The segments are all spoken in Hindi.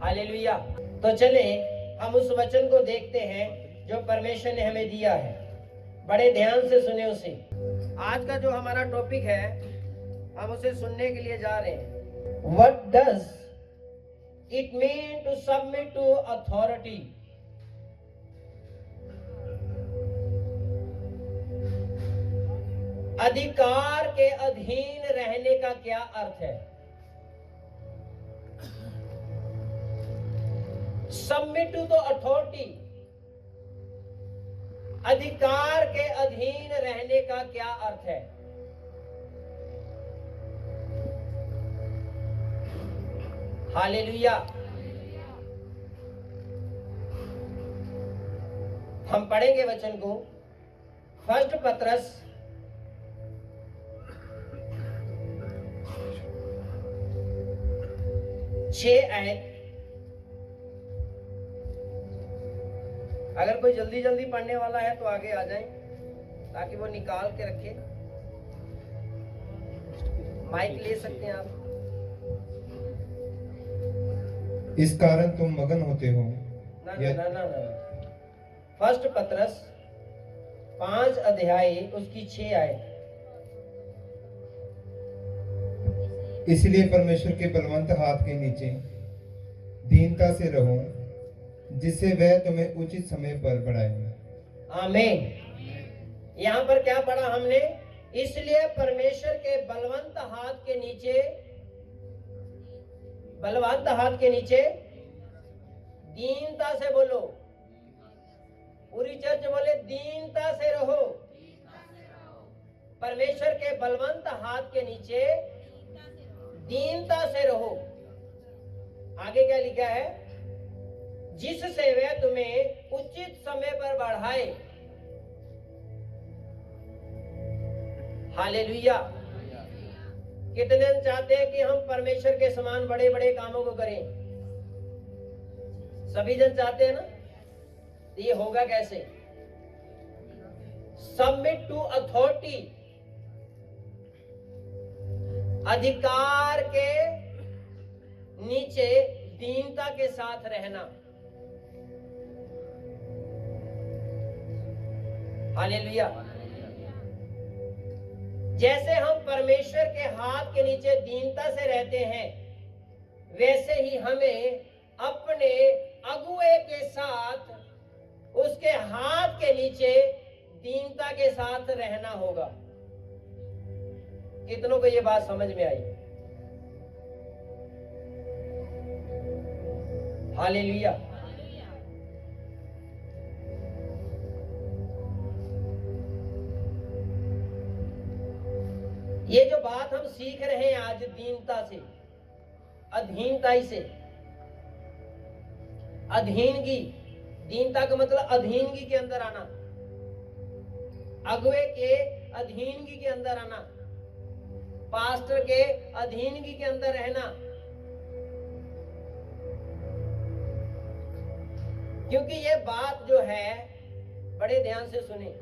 हालेलुया। तो चले हम उस वचन को देखते हैं जो परमेश्वर ने हमें दिया है। बड़े ध्यान से सुने उसे। आज का जो हमारा टॉपिक है हम उसे सुनने के लिए जा रहे हैं। What does it mean to submit to authority? अधिकार के अधीन रहने का क्या अर्थ है? सबमिट टू द अथॉरिटी, अधिकार के अधीन रहने का क्या अर्थ है? हालेलुया। हम पढ़ेंगे वचन को। फर्स्ट पत्रस 6 आयत। अगर कोई जल्दी जल्दी पढ़ने वाला है तो आगे आ जाए ताकि वो निकाल के रखे। माइक ले सकते हैं आप। इस कारण तुम मगन होते हो। ना। फर्स्ट पत्रस 5 अध्याय उसकी 6 आयत। इसलिए परमेश्वर के बलवंत हाथ के नीचे दीनता से रहो, जिससे वह तुम्हें उचित समय पर बढ़ाए। आमीन। यहाँ पर क्या पढ़ा हमने? इसलिए परमेश्वर के बलवंत हाथ के नीचे, बलवंत हाथ के नीचे दीनता से बोलो। पूरी चर्च बोले दीनता से रहो। परमेश्वर के बलवंत हाथ के नीचे दीनता से रहो। आगे क्या लिखा है? जिससे वह तुम्हें उचित समय पर बढ़ाए। हालेलुया। कितने जन चाहते हैं कि हम परमेश्वर के समान बड़े बड़े कामों को करें? सभी जन चाहते हैं ना? तो ये होगा कैसे? सबमिट टू अथॉरिटी, अधिकार के नीचे दीनता के साथ रहना। हालेलुया। जैसे हम परमेश्वर के हाथ के नीचे दीनता से रहते हैं, वैसे ही हमें अपने अगुए के साथ उसके हाथ के नीचे दीनता के साथ रहना होगा। कितनों को ये बात समझ में आई? हालेलुया। ये जो बात हम सीख रहे हैं आज दीनता से, अधीनता से, अधीनगी, दीनता का मतलब अधीनगी के अंदर आना, अगुए के अधीनगी के अंदर आना, पास्टर के अधीनगी के अंदर रहना। क्योंकि ये बात जो है, बड़े ध्यान से सुने,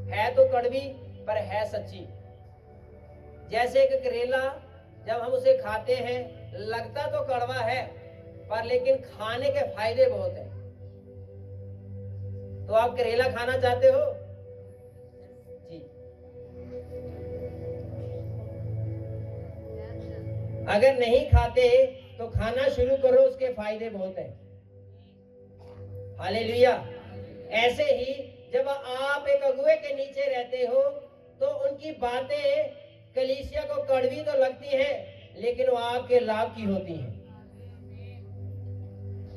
है तो कड़वी पर है सच्ची। जैसे एक करेला जब हम उसे खाते हैं लगता तो कड़वा है, पर लेकिन खाने के फायदे बहुत हैं। तो आप करेला खाना चाहते हो जी? अगर नहीं खाते तो खाना शुरू करो, उसके फायदे बहुत हैं। हालेलुया। ऐसे ही जब आप एक अगुए के नीचे रहते हो तो उनकी बातें कलीसिया को कड़वी तो लगती हैं, लेकिन वो आपके लाभ की होती हैं,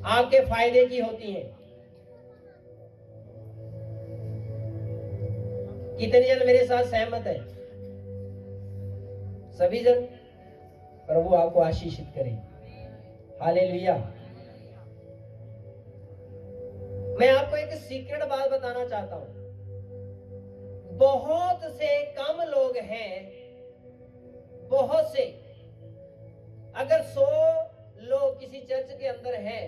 आपके फायदे की होती हैं। कितने जन मेरे साथ सहमत है? सभी जन? प्रभु आपको आशीषित करे। हालेलुया। मैं आपको एक सीक्रेट बात बताना चाहता हूं। बहुत से कम लोग हैं, बहुत से, अगर 100 लोग किसी चर्च के अंदर हैं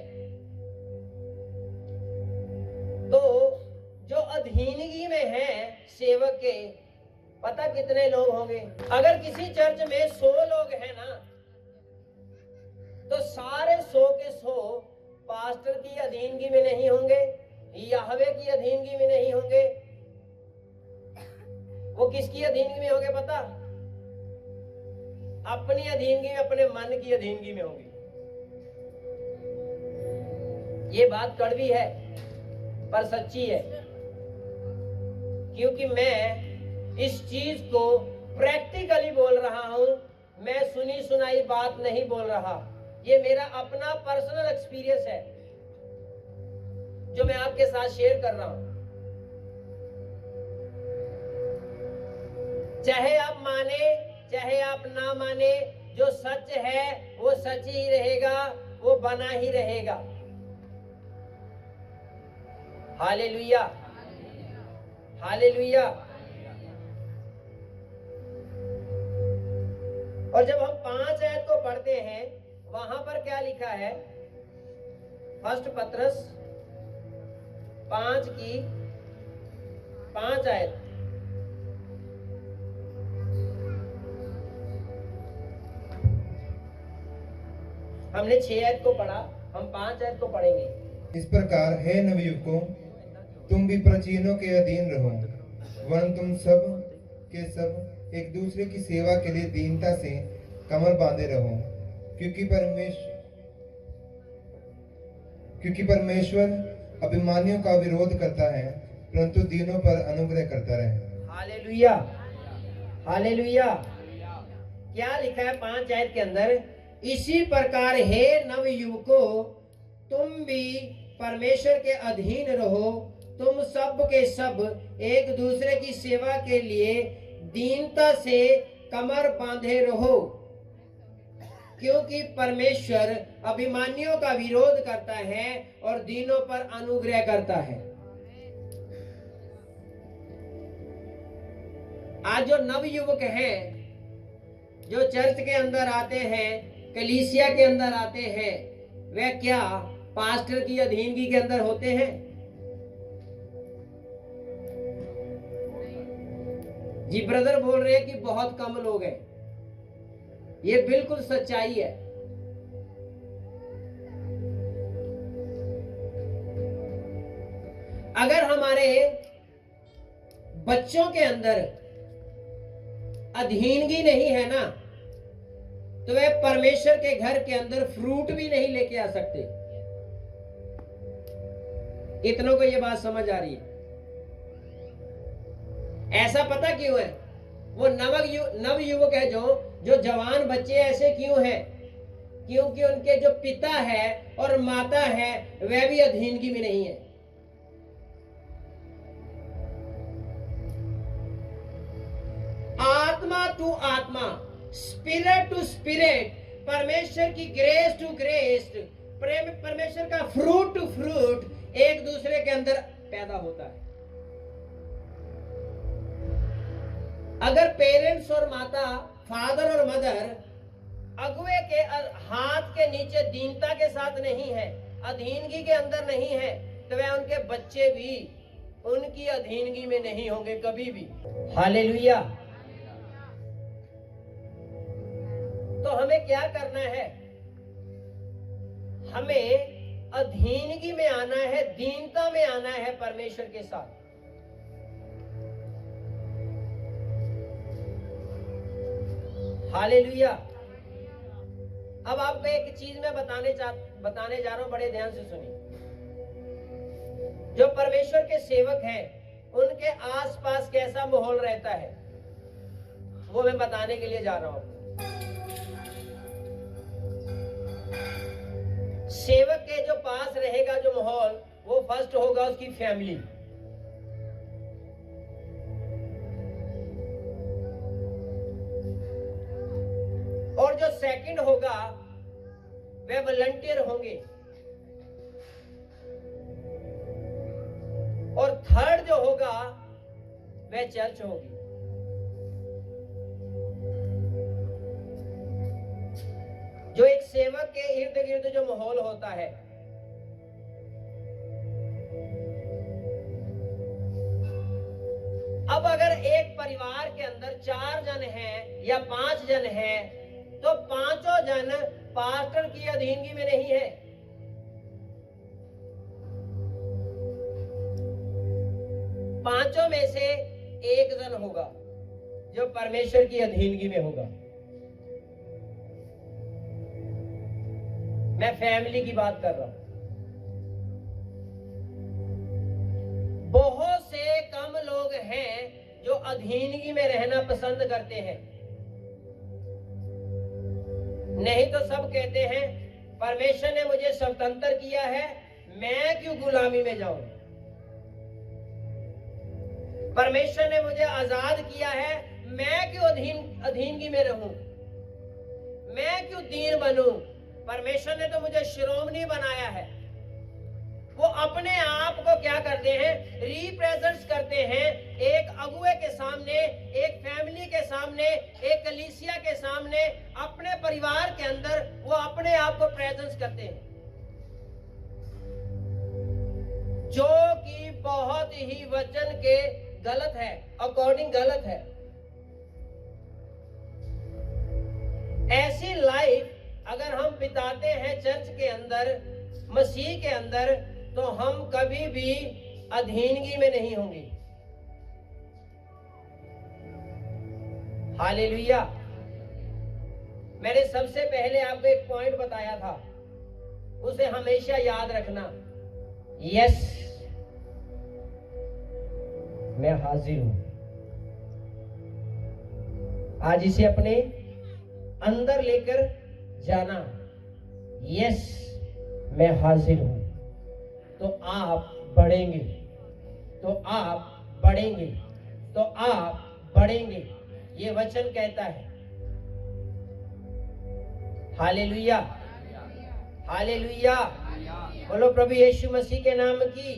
तो जो अधीनगी में हैं सेवक के, पता कितने लोग होंगे? अगर किसी चर्च में 100 लोग हैं ना, तो सारे 100 के 100 पास्टर की अधीनगी में नहीं होंगे, याहवे की अधीनगी में नहीं होंगे। वो किसकी अधीनगी में होंगे पता? अपनी अधीनगी में, अपने मन की अधीनगी में होंगे। ये बात कड़वी है पर सच्ची है, क्योंकि मैं इस चीज को प्रैक्टिकली बोल रहा हूं। मैं सुनी सुनाई बात नहीं बोल रहा, ये मेरा अपना पर्सनल एक्सपीरियंस है जो मैं आपके साथ शेयर कर रहा हूं। चाहे आप माने चाहे आप ना माने, जो सच है वो सच ही रहेगा, वो बना ही रहेगा। Hallelujah, hallelujah. और जब हम 5 आयत को पढ़ते हैं, वहां पर क्या लिखा है? फर्स्ट पत्रस 5 की 5 आयत। हमने 6 आयत को पढ़ा, हम 5 आयत को पढ़ेंगे। इस प्रकार हे नवयुवकों, तुम भी प्राचीनों के अधीन रहो, वरन तुम सब के सब एक दूसरे की सेवा के लिए दीनता से कमर बांधे रहो, क्योंकि परमेश्वर अभिमानियों का विरोध करता है, परंतु दीनों पर अनुग्रह करता रहे। Hallelujah, hallelujah. क्या लिखा है 5 आयत के अंदर? इसी प्रकार हे नवयुवकों, तुम भी परमेश्वर के अधीन रहो, तुम सब के सब एक दूसरे की सेवा के लिए दीनता से कमर बांधे रहो, क्योंकि परमेश्वर अभिमानियों का विरोध करता है और दीनों पर अनुग्रह करता है। आज जो नवयुवक हैं, जो चर्च के अंदर आते हैं, कलीसिया के अंदर आते हैं, वे क्या पास्टर की अधीनगी के अंदर होते हैं? जी ब्रदर बोल रहे हैं कि बहुत कम लोग हैं। ये बिल्कुल सच्चाई है। अगर हमारे बच्चों के अंदर अधीनगी नहीं है ना, तो वे परमेश्वर के घर के अंदर फ्रूट भी नहीं लेके आ सकते। कितनों को ये बात समझ आ रही है? ऐसा पता क्यों है? वो नव युवक है, जो जवान बच्चे ऐसे क्यों हैं? क्योंकि उनके जो पिता है और माता है वह भी अधीनगी में नहीं है। आत्मा टू आत्मा, स्पिरिट टू स्पिरिट, परमेश्वर की ग्रेस टू ग्रेस, परमेश्वर का फ्रूट टू फ्रूट एक दूसरे के अंदर पैदा होता है। अगर पेरेंट्स और माता, फादर और मदर अगुए के हाथ के नीचे दीनता के साथ नहीं है, अधीनगी के अंदर नहीं है, तो वह उनके बच्चे भी उनकी अधीनगी में नहीं होंगे कभी भी। हालेलुया। तो हमें क्या करना है? हमें अधीनगी में आना है, दीनता में आना है परमेश्वर के साथ। हालेलुया। अब आपको एक चीज मैं बताने जा रहा हूं, बड़े ध्यान से सुनिए। जो परमेश्वर के सेवक हैं, उनके आसपास कैसा माहौल रहता है, वो मैं बताने के लिए जा रहा हूं। सेवक के जो पास रहेगा जो माहौल, वो फर्स्ट होगा उसकी फैमिली। और जो सेकंड होगा वे वॉलंटियर होंगे, और थर्ड जो होगा वह चर्च होगी। जो एक सेवक के इर्द गिर्द जो माहौल होता है, अब अगर एक परिवार के अंदर 4 जन हैं या 5 जन हैं, तो 5 जन पास्टर की अधीनगी में नहीं है। पांचों में से एक जन होगा जो परमेश्वर की अधीनगी में होगा। मैं फैमिली की बात कर रहा हूं। बहुत से कम लोग हैं जो अधीनगी में रहना पसंद करते हैं। नहीं तो सब कहते हैं परमेश्वर ने मुझे स्वतंत्र किया है, मैं क्यों गुलामी में जाऊं। परमेश्वर ने मुझे आजाद किया है, मैं क्यों अधीनगी में रहूं, मैं क्यों दीन बनूं। परमेश्वर ने तो मुझे शिरोमणि बनाया है। वो अपने आप को क्या करते हैं, रिप्रेजेंट करते हैं एक अगुए के सामने, एक फैमिली के सामने, एक कलीसिया के सामने, अपने परिवार के अंदर वो अपने आप को प्रेजेंट करते हैं, जो कि बहुत ही वचन के गलत है, अकॉर्डिंग गलत है। ऐसी लाइफ अगर हम बिताते हैं चर्च के अंदर, मसीह के अंदर, तो हम कभी भी अधीनगी में नहीं होंगे। हालेलुया। मैंने सबसे पहले आपको एक पॉइंट बताया था, उसे हमेशा याद रखना। यस, मैं हाजिर हूं। आज इसे अपने अंदर लेकर जाना। यस, मैं हाजिर हूं। तो आप बढ़ेंगे, तो आप बढ़ेंगे, तो आप बढ़ेंगे, ये वचन कहता है। Hallelujah, hallelujah. बोलो प्रभु यीशु मसीह के नाम की।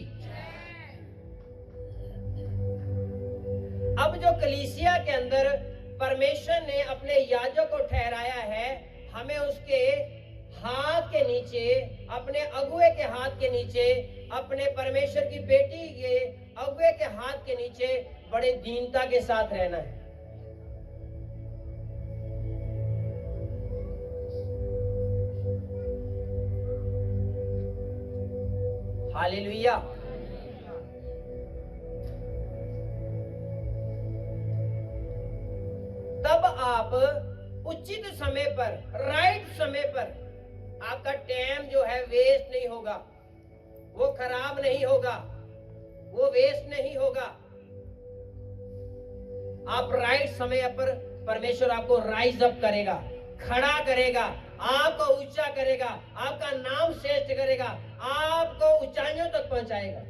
अब जो कलीसिया के अंदर परमेश्वर ने अपने याजक को ठहराया है, हमें उसके हाथ के नीचे, अपने अगुए के हाथ के नीचे, अपने परमेश्वर की बेटी के अगुए के हाथ के नीचे बड़े दीनता के साथ रहना है। हालेलुया। तब आप उचित समय पर, राइट समय पर, आपका टाइम जो है वेस्ट नहीं होगा, वो खराब नहीं होगा, वो वेस्ट नहीं होगा। आप राइट समय पर परमेश्वर आपको राइज अप करेगा, खड़ा करेगा, आपको ऊंचा करेगा, आपका नाम श्रेष्ठ करेगा, आपको ऊंचाइयों तक पहुंचाएगा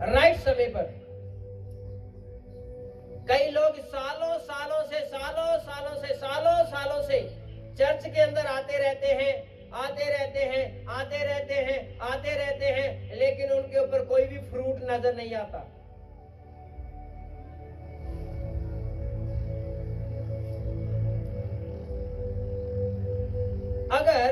राइट समय पर। कई लोग सालों सालों से चर्च के अंदर आते रहते हैं, लेकिन उनके ऊपर कोई भी फ्रूट नजर नहीं आता। अगर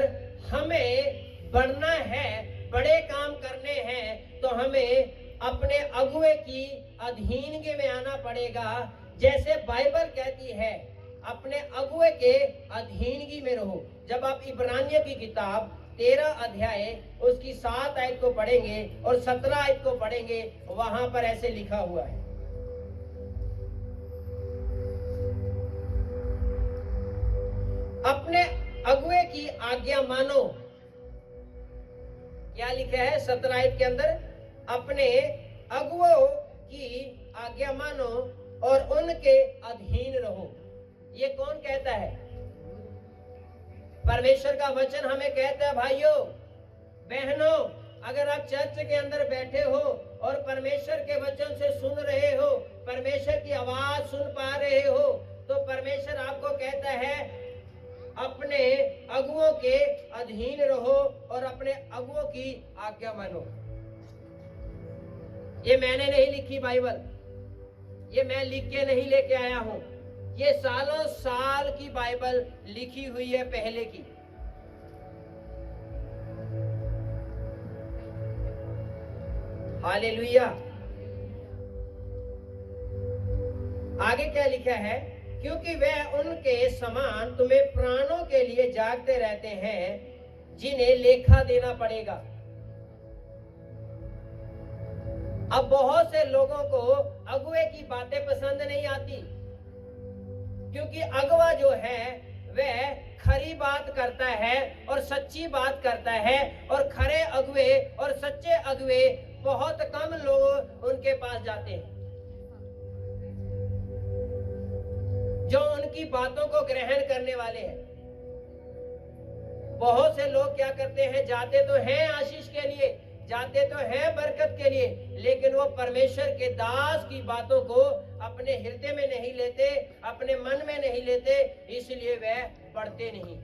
हमें बढ़ना है, बड़े काम करने हैं, तो हमें अपने अगुए की अधीनगी में आना पड़ेगा। जैसे बाइबल कहती है, अपने अगुए के अधीनगी में रहो। जब आप इब्रानियों की किताब 13 अध्याय उसकी 7 आयत को पढ़ेंगे और 17 आयत को पढ़ेंगे, वहां पर ऐसे लिखा हुआ है, अपने अगुए की आज्ञा मानो। क्या लिखा है 17 आयत के अंदर? अपने अगुओं की आज्ञा मानो और उनके अधीन रहो। ये कौन कहता है? परमेश्वर का वचन हमें कहता है, भाइयों बहनों, अगर आप चर्च के अंदर बैठे हो और परमेश्वर के वचन से सुन रहे हो, परमेश्वर की आवाज सुन पा रहे हो, तो परमेश्वर आपको कहता है अपने अगुओं के अधीन रहो और अपने अगुओं की आज्ञा मानो। ये मैंने नहीं लिखी बाइबल, ये मैं लिख के नहीं लेके आया हूं, ये सालों साल की बाइबल लिखी हुई है पहले की। हालेलुया। आगे क्या लिखा है? क्योंकि वह उनके समान तुम्हें प्राणों के लिए जागते रहते हैं, जिन्हें लेखा देना पड़ेगा। अब बहुत से लोगों को अगुवे की बातें पसंद नहीं आती, क्योंकि अगवा जो है वह खरी बात करता है और सच्ची बात करता है, और खरे अगुवे और सच्चे अगुवे बहुत कम लोग उनके पास जाते हैं जो उनकी बातों को ग्रहण करने वाले हैं। बहुत से लोग क्या करते हैं, जाते तो हैं आशीष के लिए, जाते तो हैं बरकत के लिए, लेकिन वो परमेश्वर के दास की बातों को अपने हृदय में नहीं लेते, अपने मन में नहीं लेते, इसलिए वह पढ़ते नहीं।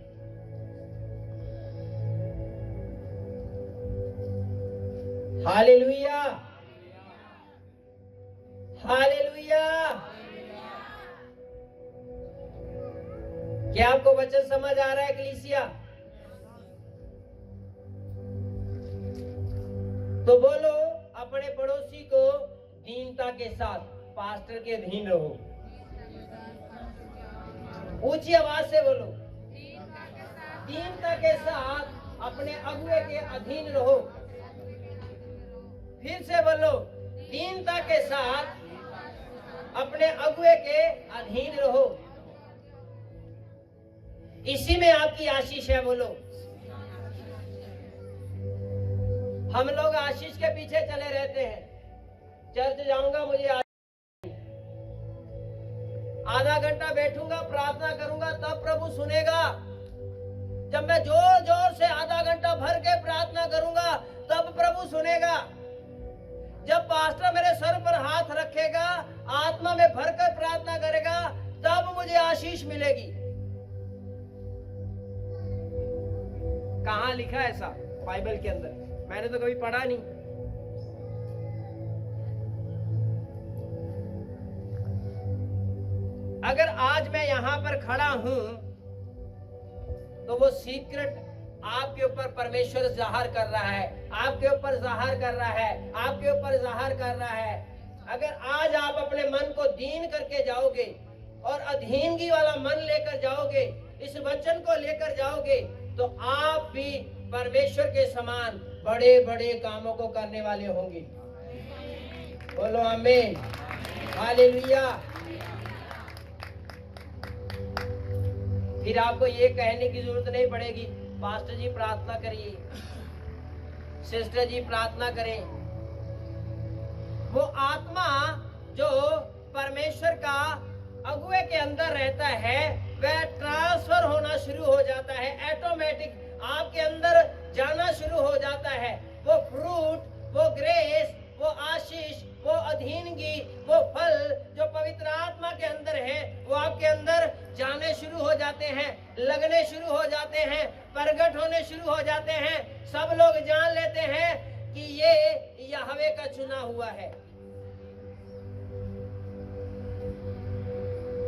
Hallelujah, hallelujah. क्या आपको वचन समझ आ रहा है कलीसिया? तो बोलो अपने पड़ोसी को दीनता के साथ पास्टर के अधीन रहो। ऊंची आवाज से बोलो, दीनता के साथ अपने अगुवे के अधीन रहो। फिर से बोलो, दीनता के साथ अपने अगुवे के अधीन रहो। इसी में आपकी आशीष है। बोलो, हम लोग आशीष के पीछे चले रहते हैं। चर्च जाऊंगा, मुझे आधा घंटा बैठूंगा, प्रार्थना करूंगा, तब प्रभु सुनेगा। जब मैं जोर जोर से आधा घंटा भर के प्रार्थना करूंगा, तब प्रभु सुनेगा। जब पास्टर मेरे सर पर हाथ रखेगा, आत्मा में भरकर प्रार्थना करेगा, तब मुझे आशीष मिलेगी। कहाँ लिखा है ऐसा बाइबल के अंदर? मैंने तो कभी पढ़ा नहीं। अगर आज मैं यहां पर खड़ा हूं, तो वो सीक्रेट आपके ऊपर परमेश्वर जाहिर कर रहा है, आपके ऊपर जाहिर कर रहा है, आपके ऊपर जाहिर कर रहा है। अगर आज आप अपने मन को दीन करके जाओगे और अधीनगी वाला मन लेकर जाओगे, इस वचन को लेकर जाओगे, तो आप भी परमेश्वर के समान बड़े बड़े कामों को करने वाले होंगे। बोलो आमीन, हालेलुया। फिर आपको ये कहने की जरूरत नहीं पड़ेगी, पास्टर जी प्रार्थना करिए, सिस्टर जी प्रार्थना करें। वो आत्मा जो परमेश्वर का अगुवे के अंदर रहता है, वह ट्रांसफर होना शुरू हो जाता है, ऑटोमेटिक आपके अंदर जाना शुरू हो जाता है। वो फ्रूट, वो ग्रेस, वो आशीष, वो अधीनगी, वो फल जो पवित्र आत्मा के अंदर है, वो आपके अंदर जाने शुरू हो जाते हैं, लगने शुरू हो जाते हैं, प्रगट होने शुरू हो जाते हैं। सब लोग जान लेते हैं कि ये यहोवा का चुना हुआ है।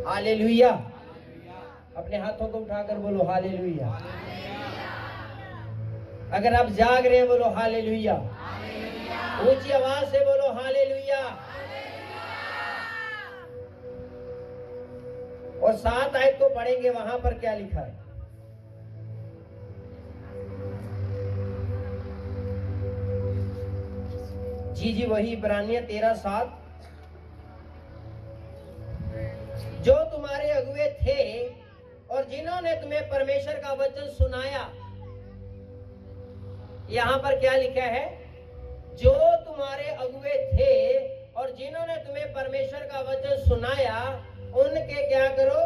हालेलुया। अपने हाथों को उठाकर बोलो हालेलुया। अगर आप जाग रहे हैं, बोलो हालेलुया। ऊंची आवाज से बोलो हालेलुया। और 7 आयत को पढ़ेंगे, वहां पर क्या लिखा है? जी वही इब्रानियन 13:7। जो तुम्हारे अगुवे थे और जिन्होंने तुम्हें परमेश्वर का वचन सुनाया। यहां पर क्या लिखा है? जो तुम्हारे अगुवे थे और जिन्होंने तुम्हें परमेश्वर का वचन सुनाया, उनके क्या करो?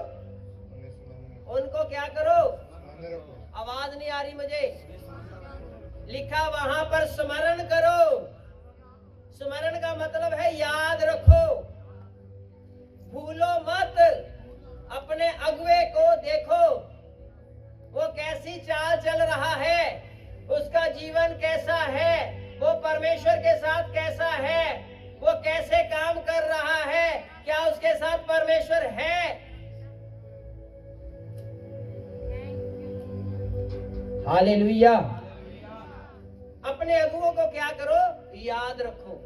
उनको क्या करो? आवाज नहीं आ रही मुझे। लिखा वहां पर स्मरण करो। स्मरण का मतलब है याद रखो, भूलो मत। अपने अगुवे को देखो, वो कैसी चाल चल रहा है, उसका जीवन कैसा है, वो परमेश्वर के साथ कैसा है, वो कैसे काम कर रहा है, क्या उसके साथ परमेश्वर है? हालेलुया। अपने अगुवों को क्या करो? याद रखो,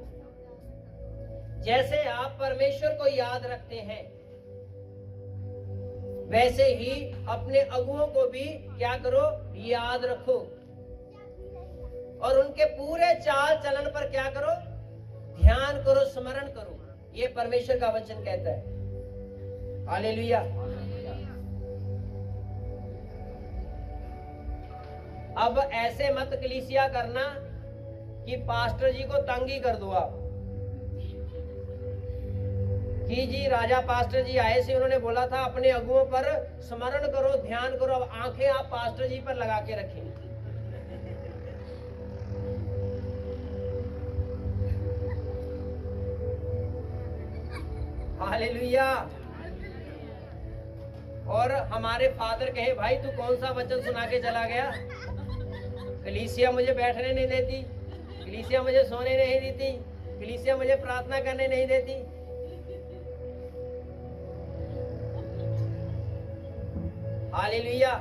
जैसे आप परमेश्वर को याद रखते हैं। वैसे ही अपने अगुओं को भी क्या करो, याद रखो, और उनके पूरे चाल चलन पर क्या करो, ध्यान करो, स्मरण करो। ये परमेश्वर का वचन कहता है। हालेलुया। अब ऐसे मत कलीसिया करना कि पास्टर जी को तंग ही कर दो आप, कि जी राजा पास्टर जी आए से उन्होंने बोला था अपने अगुओं पर स्मरण करो, ध्यान करो। अब आंखें आप पास्टर जी पर लगा के रखें। हालेलुया। और हमारे फादर कहे भाई तू कौन सा वचन सुना के चला गया, कलीसिया मुझे बैठने नहीं देती, कलीसिया मुझे सोने नहीं देती, कलीसिया मुझे प्रार्थना करने नहीं देती। हालेलुया।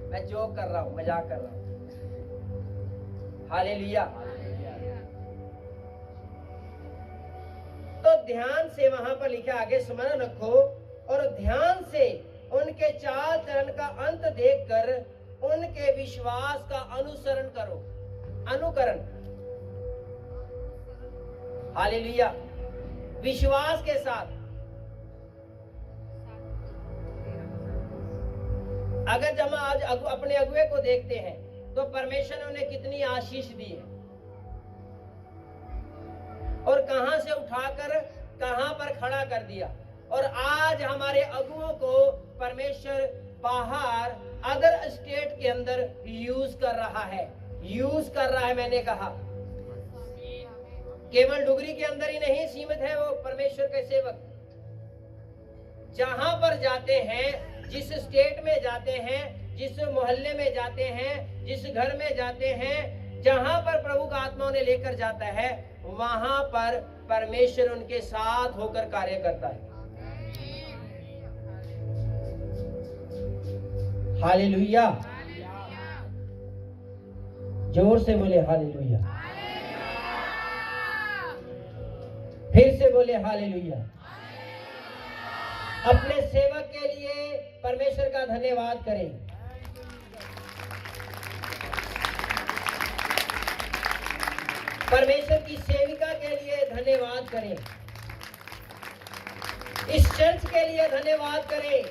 मैं जोक कर रहा हूँ, मजाक कर रहा हूँ। हालेलुया। तो ध्यान से वहां पर लिखा आगे, स्मरण रखो और ध्यान से उनके चाल चलन का अंत देखकर उनके विश्वास का अनुसरण करो। अनुकरण। हालेलुया। विश्वास के साथ। अगर जब हम आज अपने अगुए को देखते हैं तो परमेश्वर ने उन्हें कितनी आशीष दी है, और कहां से उठाकर कहां पर खड़ा कर दिया। और आज हमारे अगुओं को परमेश्वर बाहर अदर स्टेट के अंदर यूज कर रहा है, यूज कर रहा है। मैंने कहा केवल डुगरी के अंदर ही नहीं सीमित है वो परमेश्वर के सेवक। जहां पर जाते हैं, जिस स्टेट में जाते हैं, जिस मोहल्ले में जाते हैं, जिस घर में जाते हैं, जहां पर प्रभु का आत्मा उन्हें लेकर जाता है, वहां पर परमेश्वर उनके साथ होकर कार्य करता है। हालेलुया। जोर से बोले हालेलुया। फिर से बोले हालेलुया। अपने सेवक के लिए परमेश्वर का धन्यवाद करें। परमेश्वर की सेविका के लिए धन्यवाद करें। इस चर्च के लिए धन्यवाद करें,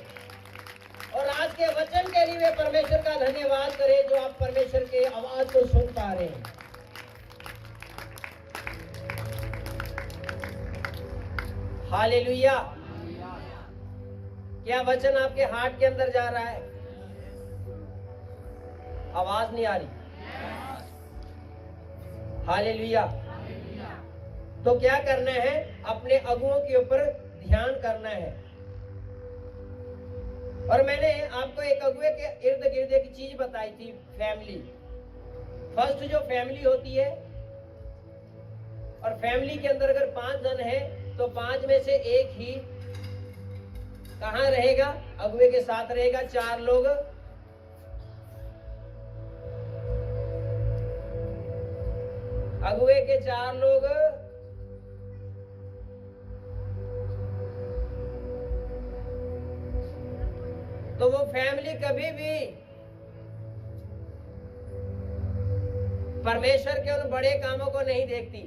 और आज के वचन के लिए परमेश्वर का धन्यवाद करें जो आप परमेश्वर के आवाज को सुन पा रहे हैं। हालेलुया। क्या वचन आपके हार्ट के अंदर जा रहा है? आवाज नहीं आ रही। हालेलुया। तो क्या करना है? अपने अगुओं के ऊपर ध्यान करना है। और मैंने आपको एक अगुए के इर्द गिर्द एक चीज बताई थी, फैमिली। फर्स्ट जो फैमिली होती है, और फैमिली के अंदर अगर 5 जन है तो 5 में से एक ही कहाँ रहेगा? अगुए के साथ रहेगा। 4 लोग अगुए के 4 लोग तो वो फैमिली कभी भी परमेश्वर के उन बड़े कामों को नहीं देखती,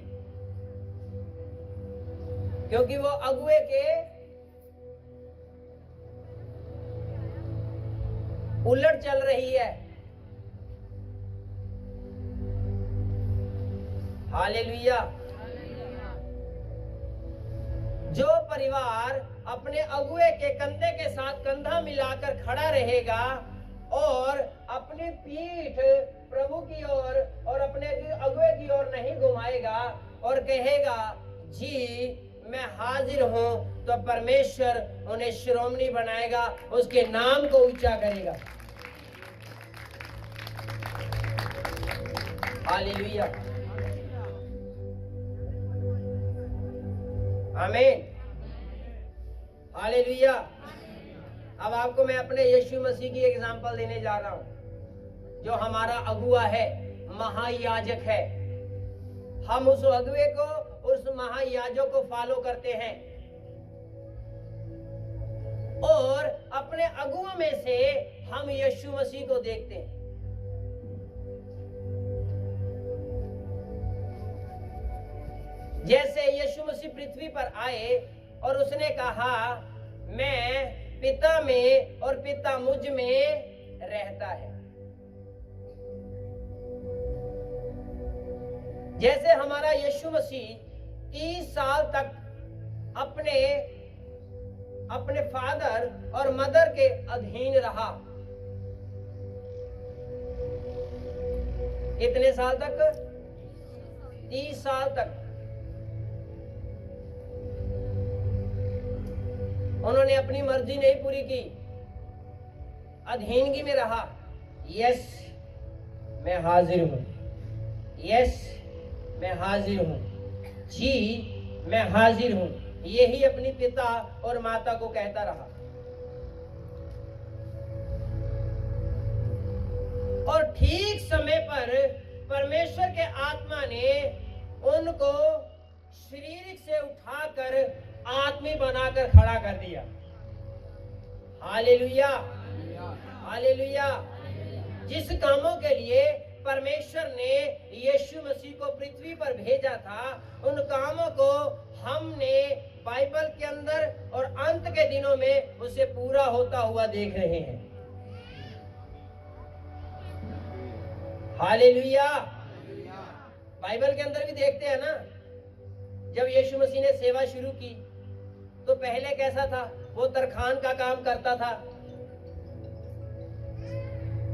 क्योंकि वो अगुए के उलट चल रही है। हालेलुया। जो परिवार अपने अगुए के कंधे के साथ कंधा मिलाकर खड़ा रहेगा और अपनी पीठ प्रभु की ओर और अपने अगुए की ओर नहीं घुमाएगा और कहेगा जी मैं हाजिर हूं, तो परमेश्वर उन्हें श्रोमणी बनाएगा, उसके नाम को ऊंचा करेगा। हालेलुया। आमीन। हालेलुया। अब आपको मैं अपने यीशु मसीह की एग्जांपल देने जा रहा हूं, जो हमारा अगुआ है, महायाजक है। हम उस अगुए को, उस महायाजक को फॉलो करते हैं। और अपने अगुओं में से हम यीशु मसीह को देखते हैं। जैसे यीशु मसीह पृथ्वी पर आए और उसने कहा, मैं पिता में और पिता मुझ में रहता है। जैसे हमारा यीशु मसीह 30 साल तक अपने फादर और मदर के अधीन रहा। कितने साल तक? 30 साल तक उन्होंने अपनी मर्जी नहीं पूरी की, अधीनगी में रहा। यस मैं हाजिर हूं, यस मैं हाजिर हूं, जी मैं हाजिर हूं, यही अपनी पिता और माता को कहता रहा। और ठीक समय पर परमेश्वर के आत्मा ने उनको शारीरिक से उठाकर आत्मी बनाकर खड़ा कर दिया। Hallelujah, hallelujah. जिस कामों के लिए परमेश्वर ने यीशु मसीह को पृथ्वी पर भेजा था, उन कामों को हमने बाइबल के अंदर और अंत के दिनों में उसे पूरा होता हुआ देख रहे हैं। हालेलुया। बाइबल के अंदर भी देखते हैं ना, जब यीशु मसीह ने सेवा शुरू की तो पहले कैसा था? वो तरखान का काम करता था,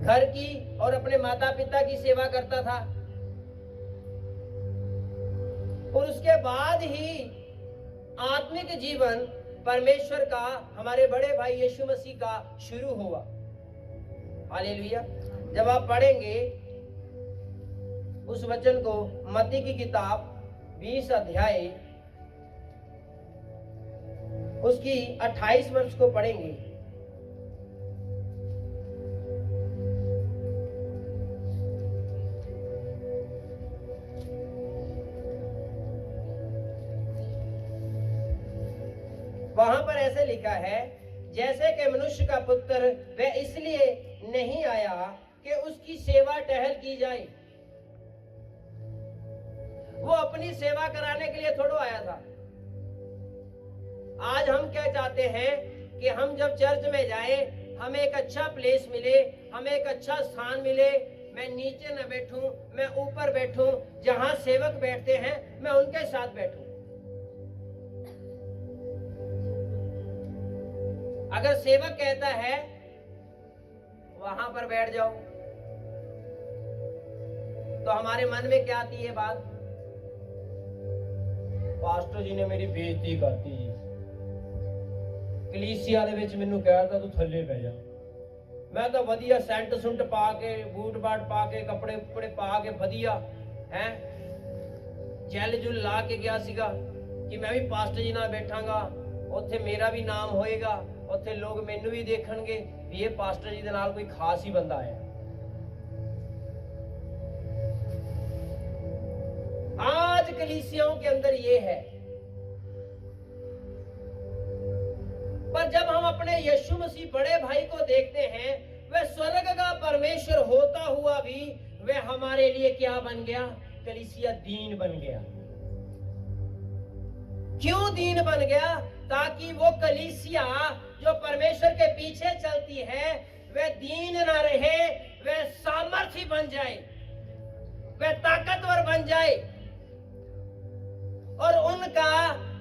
घर की और अपने माता पिता की सेवा करता था, और उसके बाद ही आत्मिक जीवन परमेश्वर का, हमारे बड़े भाई यीशु मसीह का शुरू हुआ। हालेलुया। जब आप पढ़ेंगे उस वचन को, मत्ती की किताब 20 अध्याय उसकी 28 वर्ष को पढ़ेंगे, वहां पर ऐसे लिखा है, जैसे कि मनुष्य का पुत्र वह इसलिए नहीं आया कि उसकी सेवा टहल की जाए। वो अपनी सेवा कराने के लिए थोड़ा आया था। आज हम क्या चाहते हैं कि हम जब चर्च में जाए, हमें एक अच्छा प्लेस मिले, हमें एक अच्छा स्थान मिले, मैं नीचे न बैठूं, मैं ऊपर बैठूं, जहां सेवक बैठते हैं मैं उनके साथ बैठूं। अगर सेवक कहता है वहां पर बैठ जाओ, तो हमारे मन में क्या आती है बात? पास्टर जी ने मेरी बेइज्जती करती, कलीसिया दे विच मैनू कहता तू थल्ले पै जा। मैं तो वधिया सेंट सुंट पा के, बूट बाट पा के, कपड़े कुपड़े पा के वधिया है जैल जुल ला के गया सीगा कि मैं भी पास्टर जी नाल बैठांगा, उत्थे मेरा भी नाम होएगा, उत्थे लोग मैनू भी देखणगे भी ये पास्टर जी दे नाल कोई खास ही बंदा है। आज कलीसियाओं के अंदर ये है। पर जब हम अपने यीशु मसीह बड़े भाई को देखते हैं, वह स्वर्ग का परमेश्वर होता हुआ भी वह हमारे लिए क्या बन गया? कलीसिया दीन बन गया। क्यों दीन बन गया? ताकि वो कलीसिया जो परमेश्वर के पीछे चलती है वह दीन ना रहे, वह सामर्थी बन जाए, वह ताकतवर बन जाए, और उनका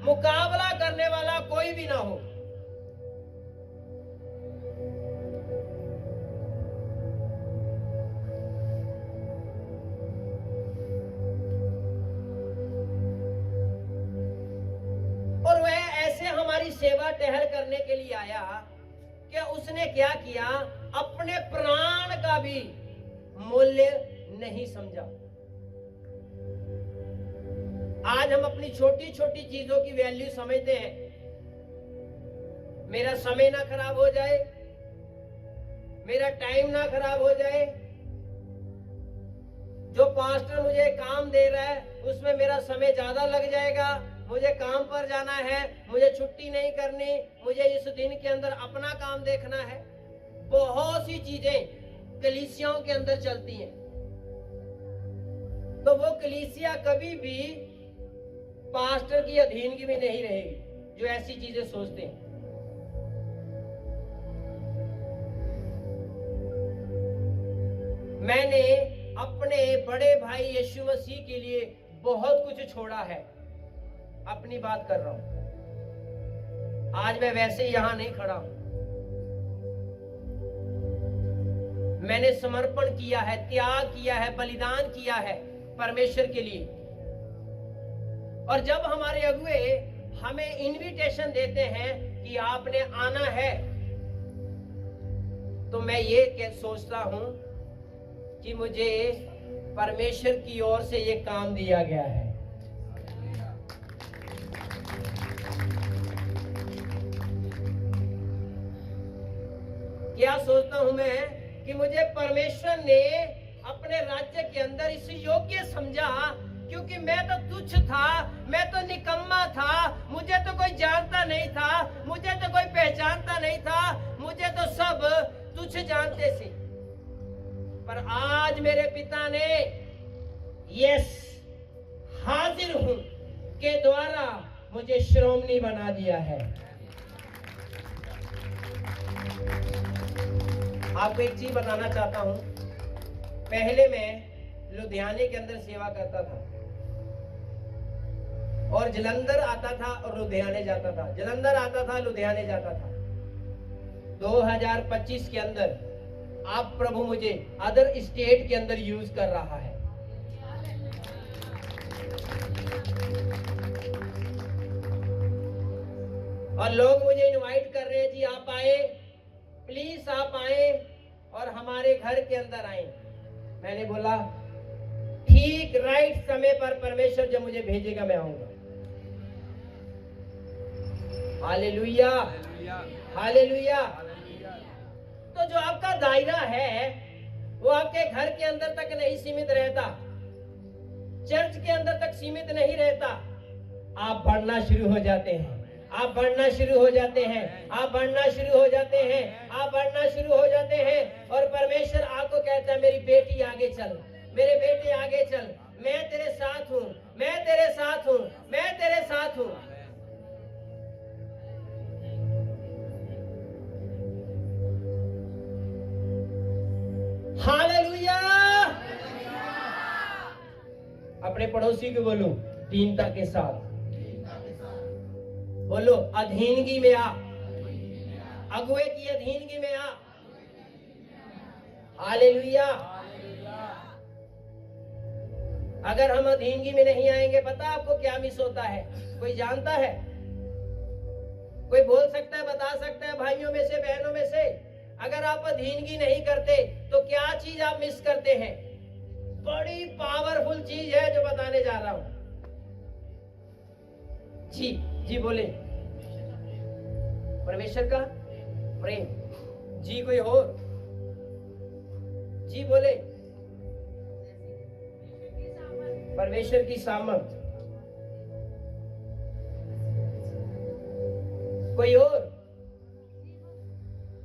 मुकाबला करने वाला कोई भी ना हो। और वह ऐसे हमारी सेवा टहल करने के लिए आया कि उसने क्या किया? अपने प्राण का भी मूल्य नहीं समझा। आज हम अपनी छोटी छोटी चीजों की वैल्यू समझते हैं। मेरा समय ना खराब हो जाए, मेरा टाइम ना खराब हो जाए, जो पास्टर मुझे काम दे रहा है उसमें मेरा समय ज्यादा लग जाएगा, मुझे काम पर जाना है, मुझे छुट्टी नहीं करनी, मुझे इस दिन के अंदर अपना काम देखना है। बहुत सी चीजें कलीसियाओं के अंदर चलती हैं। तो वो कलीसिया कभी भी पास्टर की अधीनगी में नहीं रहेगी जो ऐसी चीजें सोचते हैं। मैंने अपने बड़े भाई यीशु मसीह के लिए बहुत कुछ छोड़ा है। अपनी बात कर रहा हूं। आज मैं वैसे यहां नहीं खड़ा हूं। मैंने समर्पण किया है, त्याग किया है, बलिदान किया है परमेश्वर के लिए। और जब हमारे अगुए हमें इनविटेशन देते हैं कि आपने आना है, तो मैं ये सोचता हूं कि मुझे परमेश्वर की ओर से ये काम दिया गया है। क्या सोचता हूं मैं कि मुझे परमेश्वर ने अपने राज्य के अंदर इस योग्य समझा, क्योंकि मैं तो तुच्छ था, मैं तो निकम्मा था, मुझे तो कोई जानता नहीं था, मुझे तो कोई पहचानता नहीं था, मुझे तो सब तुच्छ जानते थे। पर आज मेरे पिता ने यस हाजिर हूं के द्वारा मुझे श्रोमणी बना दिया है। आपको एक चीज बताना चाहता हूं। पहले मैं लुधियाने के अंदर सेवा करता था और जलंधर आता था और लुधियाने जाता था, जलंधर आता था, लुधियाने जाता था। 2025 के अंदर आप प्रभु मुझे अदर स्टेट के अंदर यूज कर रहा है। और लोग मुझे इनवाइट कर रहे हैं, जी आप आए, प्लीज आप आए और हमारे घर के अंदर आए। मैंने बोला ठीक राइट समय पर परमेश्वर जब मुझे भेजेगा मैं आऊंगा। Hallelujah, hallelujah. तो जो आपका दायरा है वो आपके घर के अंदर तक नहीं सीमित रहता, चर्च के अंदर तक सीमित नहीं रहता। आप बढ़ना शुरू हो जाते हैं, आप बढ़ना शुरू हो जाते हैं, आप बढ़ना शुरू हो जाते हैं, आप बढ़ना शुरू हो जाते हैं। और परमेश्वर आपको कहता है मेरी बेटी आगे चल, मेरे बेटे आगे चल, मैं तेरे साथ हूं, मैं तेरे साथ हूं, मैं तेरे साथ हूं। हालेलुया। अपने पड़ोसी को बोलो दीनता के साथ, बोलो अधीनगी में आ, अगुए की अधीनगी में आ। हालेलुया। अगर हम अधीनगी में नहीं आएंगे, पता आपको क्या मिस होता है? कोई जानता है? कोई बोल सकता है, बता सकता है भाइयों में से, बहनों में से? अगर आप अधीनगी नहीं करते तो क्या चीज आप मिस करते हैं? बड़ी पावरफुल चीज है जो बताने जा रहा हूं। जी जी बोले। परमेश्वर का प्रेम। जी कोई और? जी बोले। परमेश्वर की सामर्थ। कोई और?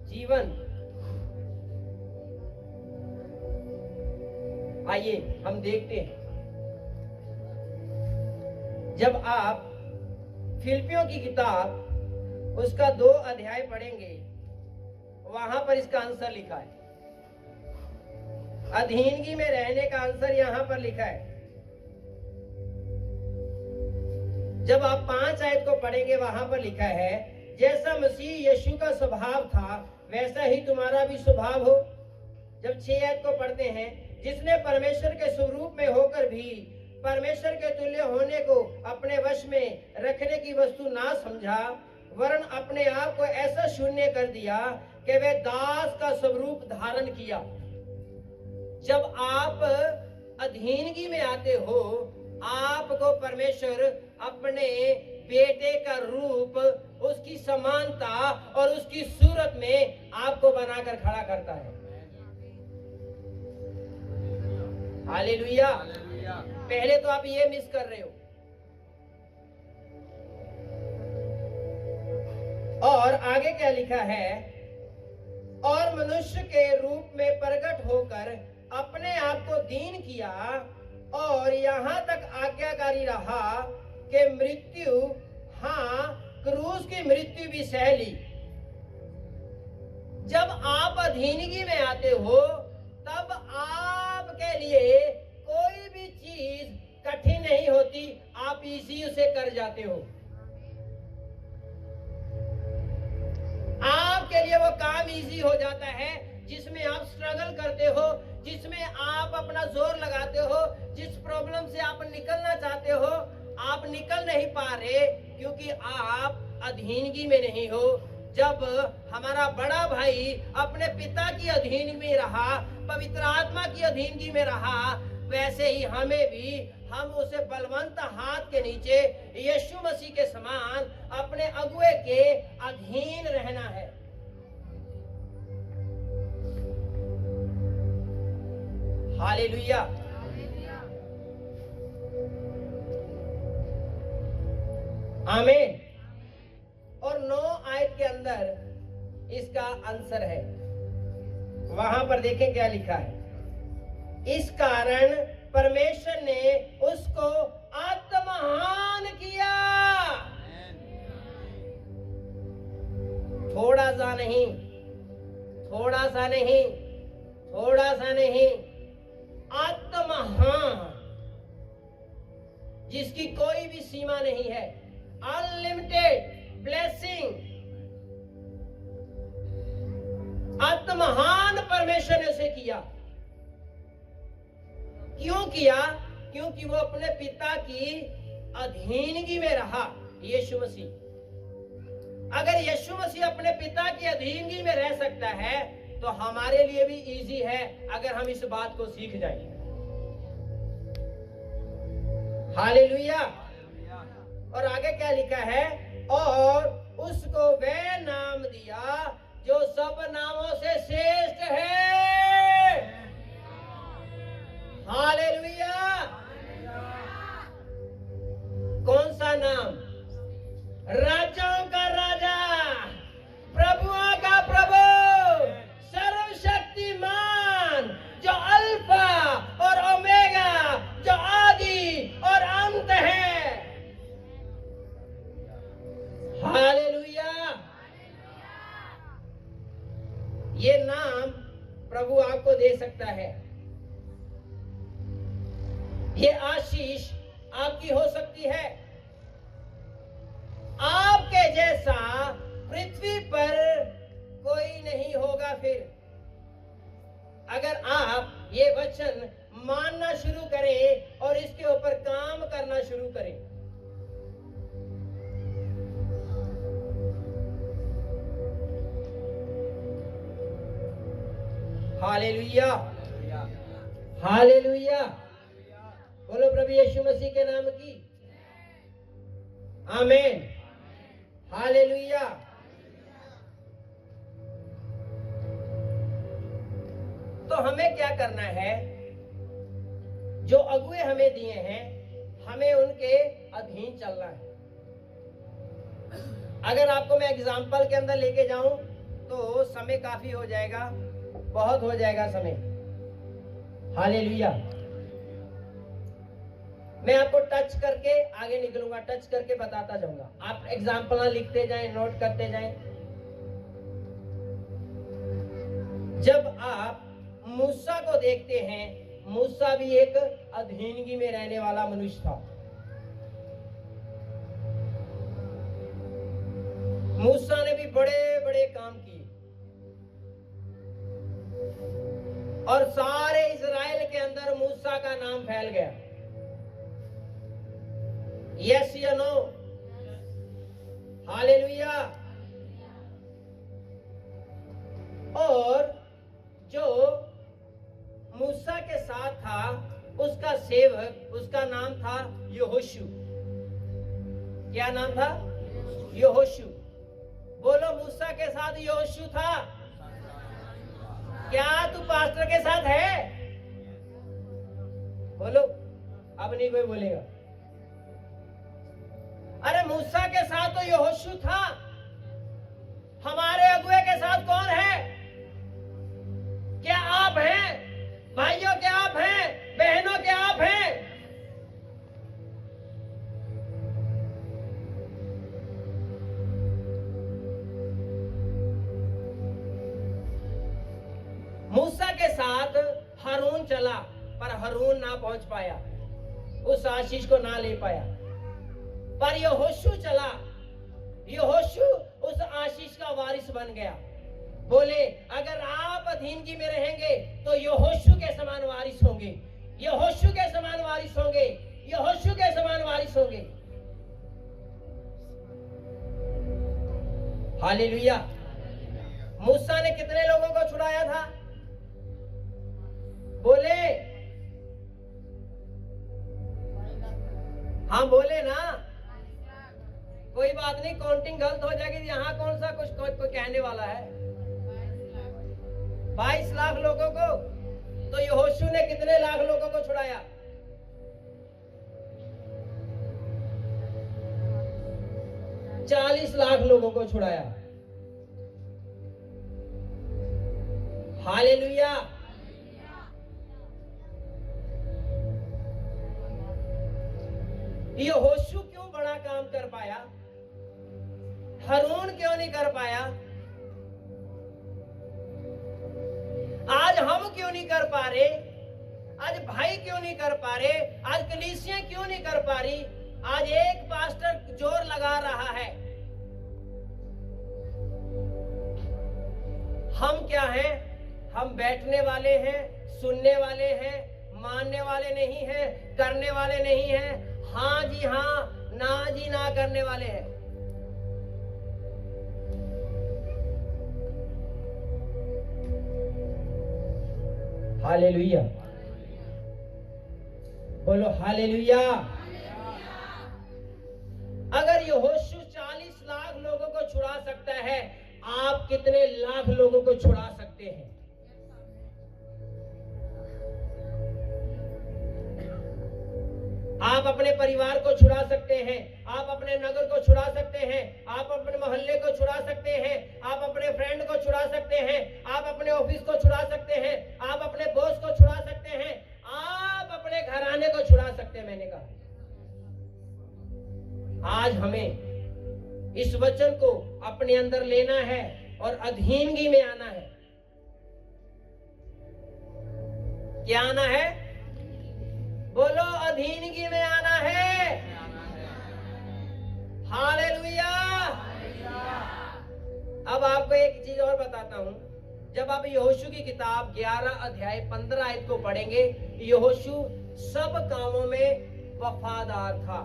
जीवन। आइए हम देखते हैं। जब आप फिलिपियों की किताब उसका 2 अध्याय पढ़ेंगे, वहां पर इसका आंसर लिखा है। अधीनगी में रहने का आंसर यहां पर लिखा है। जब आप 5 आयत को पढ़ेंगे, वहां पर लिखा है जैसा मसीह यीशु का स्वभाव था वैसा ही तुम्हारा भी स्वभाव हो। जब 6 आयत को पढ़ते हैं, जिसने परमेश्वर के स्वरूप में होकर भी परमेश्वर के तुल्य होने को अपने वश में रखने की वस्तु ना समझा, वरन अपने आप को ऐसा शून्य कर दिया कि वह दास का स्वरूप धारण किया। जब आप अधीनगी में आते हो, आपको परमेश्वर अपने बेटे का रूप, उसकी समानता और उसकी सूरत में आपको बनाकर खड़ा करता है। हालेलुया। पहले तो आप ये मिस कर रहे हो। और आगे क्या लिखा है, और मनुष्य के रूप में प्रकट होकर अपने आप को दीन किया और यहाँ तक आज्ञाकारी रहा कि मृत्यु, हाँ क्रूस की मृत्यु भी सह ली। जब आप अधीनगी में आते हो तब आपके लिए कोई भी चीज कठिन नहीं होती, आप इसी उसे कर जाते हो। आपके लिए वो काम इजी हो जाता है जिसमें आप स्ट्रगल करते हो, जिसमें आप अपना जोर लगाते हो, जिस प्रॉब्लम से आप निकलना चाहते हो, आप निकल नहीं पा रहे क्योंकि आप अधीनगी में नहीं हो। जब हमारा बड़ा भाई अपने पिता की अधीन में रहा, पवित्र आत्मा की अधीनगी में रहा, वैसे ही हमें भी, हम उसे बलवंत हाथ के नीचे यीशु मसीह के समान अपने अगुए के अधीन रहना है। हालेलुया। आमीन। और 9 आयत के अंदर इसका आंसर है। वहां पर देखें क्या लिखा है, इस कारण परमेश्वर ने उसको आत्महान किया। थोड़ा सा नहीं, थोड़ा सा नहीं, थोड़ा सा नहीं, आत्महान, जिसकी कोई भी सीमा नहीं है, अनलिमिटेड ब्लेसिंग। आत्महान परमेश्वर ने उसे किया। क्यों किया? क्योंकि वो अपने पिता की अधीनगी में रहा। यीशु मसीह, अगर यीशु मसीह अपने पिता की अधीनगी में रह सकता है तो हमारे लिए भी इजी है अगर हम इस बात को सीख जाएं। हालेलुया। और आगे क्या लिखा है, और उसको वह नाम दिया जो सब नामों से श्रेष्ठ है। हालेलुया। कौन सा नाम? राजाओं का राजा, प्रभुओं का प्रभु, सर्वशक्तिमान, जो अल्फा और ओमेगा, जो आदि और अंत है। हालेलुया। ये नाम प्रभु आपको दे सकता है। ये आशीष आपकी हो सकती है। आपके जैसा पृथ्वी पर कोई नहीं होगा फिर, अगर आप ये वचन मानना शुरू करें और इसके ऊपर काम करना शुरू करें। Hallelujah, hallelujah. बोलो प्रभु यीशु मसीह के नाम की आमीन। हालेलुया। तो हमें क्या करना है? जो अगुए हमें दिए हैं, हमें उनके अधीन चलना है। अगर आपको मैं एग्जाम्पल के अंदर लेके जाऊं तो समय काफी हो जाएगा, बहुत हो जाएगा समय। हालेलुया। मैं आपको टच करके आगे निकलूंगा, टच करके बताता जाऊंगा। आप एग्जाम्पल लिखते जाएं, नोट करते जाएं। जब आप मूसा को देखते हैं, मूसा भी एक अधीनगी में रहने वाला मनुष्य था। मूसा ने भी बड़े बड़े काम किए और सारे इजराइल के अंदर मूसा का नाम फैल गया। यस या नो? हालेलुया। और जो मूसा के साथ था, उसका सेवक, उसका नाम था यहोशू। क्या नाम था? यहोशू। बोलो, मूसा के साथ यहोशू था। क्या तू पास्टर के साथ है? बोलो, अब नहीं कोई बोलेगा। अरे मूसा के साथ तो यहोशू था। हमारे अगुए के साथ कौन है? क्या आप हैं? भाइयों क्या आप हैं? बहनों क्या आप हैं? मूसा के साथ हारून चला, पर हारून ना पहुंच पाया, उस आशीष को ना ले पाया। पर यहोशू चला, यहोशू उस आशीष का वारिस बन गया। बोले अगर आप अधीनगी में रहेंगे तो यहोशू के समान वारिस होंगे, यहोशू के समान वारिस होंगे, यहोशू के समान वारिस होंगे। हालेलुया। मूसा ने कितने लोगों को छुड़ाया था? बोले, हाँ बोले ना। कोई बात नहीं, काउंटिंग गलत हो जाएगी, यहाँ कौन सा कुछ कोई कहने वाला है। 22 लाख लोगों को। तो यहोशू ने कितने लाख लोगों को छुड़ाया? $40 लाख लोगों को छुड़ाया। हालेलुया। यहोशू क्यों बड़ा काम कर पाया? हारून क्यों नहीं कर पाया? आज हम क्यों नहीं कर पा रहे? आज भाई क्यों नहीं कर पा रहे? आज कलीसियां क्यों नहीं कर पा रही? आज एक पास्टर जोर लगा रहा है। हम क्या हैं? हम बैठने वाले हैं, सुनने वाले हैं, मानने वाले नहीं हैं, करने वाले नहीं हैं, हाँ जी हाँ, ना जी ना करने वाले हैं। हालेलुया। बोलो हालेलुया। अगर यहोशू 40 लाख लोगों को छुड़ा सकता है, आप कितने लाख लोगों को छुड़ा सकते हैं? आप अपने परिवार को छुड़ा सकते हैं, आप अपने नगर को छुड़ा सकते हैं, आप अपने मोहल्ले को छुड़ा सकते हैं, आप अपने फ्रेंड को छुड़ा सकते हैं, आप अपने ऑफिस को छुड़ा सकते हैं, आप अपने बॉस को छुड़ा सकते हैं, आप अपने घराने को छुड़ा सकते हैं। मैंने कहा आज हमें इस वचन को अपने अंदर लेना है और अधीनगी में आना है। क्या आना है? बोलो अधीनगी में आना है। हालेलुया। अब आपको एक चीज और बताता हूं। जब आप यहोशू की किताब 11 अध्याय 15 आयत को पढ़ेंगे, यहोशू सब कामों में वफादार था,